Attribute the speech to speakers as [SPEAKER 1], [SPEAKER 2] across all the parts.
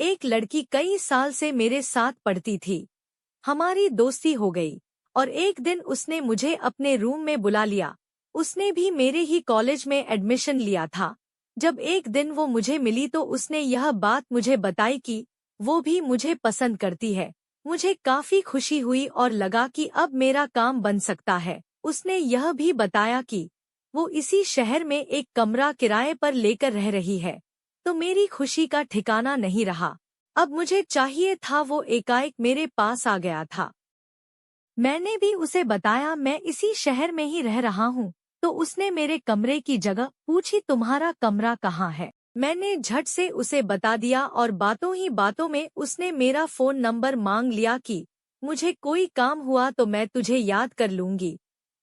[SPEAKER 1] एक लड़की कई साल से मेरे साथ पढ़ती थी। हमारी दोस्ती हो गई और एक दिन उसने मुझे अपने रूम में बुला लिया। उसने भी मेरे ही कॉलेज में एडमिशन लिया था। जब एक दिन वो मुझे मिली तो उसने यह बात मुझे बताई कि वो भी मुझे पसंद करती है। मुझे काफी खुशी हुई और लगा कि अब मेरा काम बन सकता है। उसने यह भी बताया कि वो इसी शहर में एक कमरा किराए पर लेकर रह रही है। तो मेरी खुशी का ठिकाना नहीं रहा। अब मुझे चाहिए था वो एकाएक मेरे पास आ गया था। मैंने भी उसे बताया मैं इसी शहर में ही रह रहा हूँ। तो उसने मेरे कमरे की जगह पूछी, तुम्हारा कमरा कहाँ है? मैंने झट से उसे बता दिया और बातों ही बातों में उसने मेरा फोन नंबर मांग लिया कि मुझे कोई काम हुआ तो मैं तुझे याद कर लूंगी।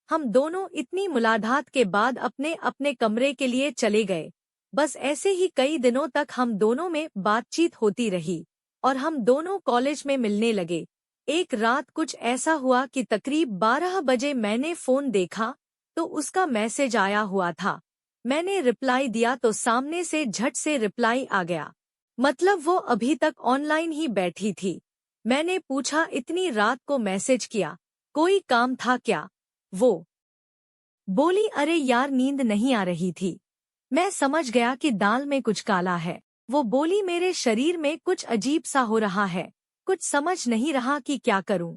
[SPEAKER 1] हम दोनों इतनी मुलाकात के बाद अपने अपने कमरे के लिए चले गए। बस ऐसे ही कई दिनों तक हम दोनों में बातचीत होती रही और हम दोनों कॉलेज में मिलने लगे। एक रात कुछ ऐसा हुआ कि तकरीब 12 बजे मैंने फोन देखा तो उसका मैसेज आया हुआ था। मैंने रिप्लाई दिया तो सामने से झट से रिप्लाई आ गया। मतलब वो अभी तक ऑनलाइन ही बैठी थी। मैंने पूछा, इतनी रात को मैसेज किया, कोई काम था क्या? वो बोली, अरे यार नींद नहीं आ रही थी। मैं समझ गया कि दाल में कुछ काला है। वो बोली, मेरे शरीर में कुछ अजीब सा हो रहा है, कुछ समझ नहीं रहा कि क्या करूं।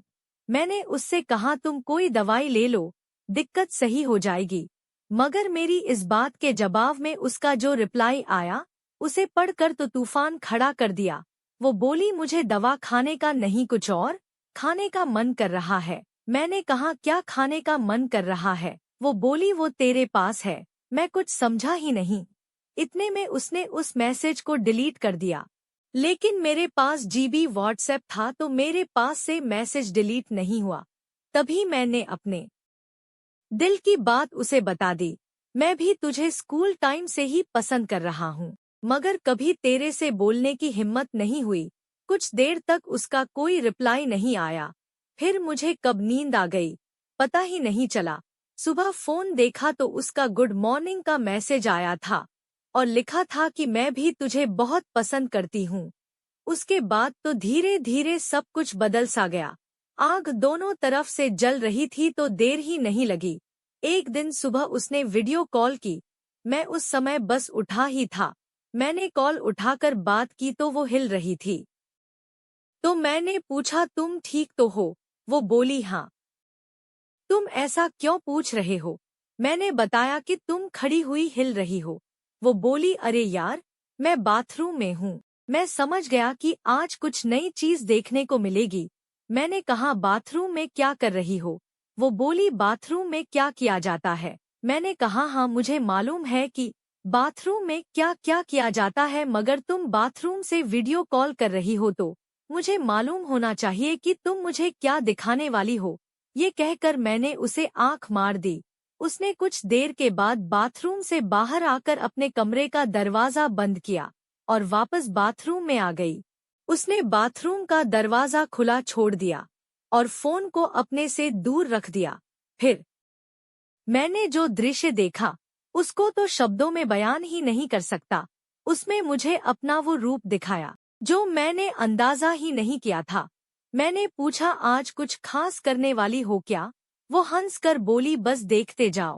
[SPEAKER 1] मैंने उससे कहा, तुम कोई दवाई ले लो, दिक्कत सही हो जाएगी। मगर मेरी इस बात के जवाब में उसका जो रिप्लाई आया उसे पढ़कर तो तूफान खड़ा कर दिया। वो बोली, मुझे दवा खाने का नहीं कुछ और खाने का मन कर रहा है। मैंने कहा, क्या खाने का मन कर रहा है? वो बोली, वो तेरे पास है। मैं कुछ समझा ही नहीं। इतने में उसने उस मैसेज को डिलीट कर दिया। लेकिन मेरे पास जीबी व्हाट्सएप था तो मेरे पास से मैसेज डिलीट नहीं हुआ। तभी मैंने अपने दिल की बात उसे बता दी। मैं भी तुझे स्कूल टाइम से ही पसंद कर रहा हूँ, मगर कभी तेरे से बोलने की हिम्मत नहीं हुई। कुछ देर तक उसका कोई रिप्लाई नहीं आया। फिर मुझे कब नींद आ गई पता ही नहीं चला। सुबह फोन देखा तो उसका गुड मॉर्निंग का मैसेज आया था और लिखा था कि मैं भी तुझे बहुत पसंद करती हूँ। उसके बाद तो धीरे धीरे सब कुछ बदल सा गया। आग दोनों तरफ से जल रही थी तो देर ही नहीं लगी। एक दिन सुबह उसने वीडियो कॉल की। मैं उस समय बस उठा ही था। मैंने कॉल उठाकर बात की तो वो हिल रही थी। तो मैंने पूछा, तुम ठीक तो हो? वो बोली, हाँ। तुम ऐसा क्यों पूछ रहे हो? मैंने बताया कि तुम खड़ी हुई हिल रही हो। वो बोली, अरे यार मैं बाथरूम में हूँ। मैं समझ गया कि आज कुछ नई चीज देखने को मिलेगी। मैंने कहा, बाथरूम में क्या कर रही हो? वो बोली, बाथरूम में क्या किया जाता है? मैंने कहा, हाँ मुझे मालूम है कि बाथरूम में क्या क्या किया जाता है, मगर तुम बाथरूम से वीडियो कॉल कर रही हो तो मुझे मालूम होना चाहिए कि तुम मुझे क्या दिखाने वाली हो। ये कहकर मैंने उसे आंख मार दी। उसने कुछ देर के बाद बाथरूम से बाहर आकर अपने कमरे का दरवाजा बंद किया और वापस बाथरूम में आ गई। उसने बाथरूम का दरवाजा खुला छोड़ दिया और फोन को अपने से दूर रख दिया। फिर मैंने जो दृश्य देखा उसको तो शब्दों में बयान ही नहीं कर सकता। उसमें मुझे अपना वो रूप दिखाया जो मैंने अंदाजा ही नहीं किया था। मैंने पूछा, आज कुछ खास करने वाली हो क्या? वो हंसकर बोली, बस देखते जाओ।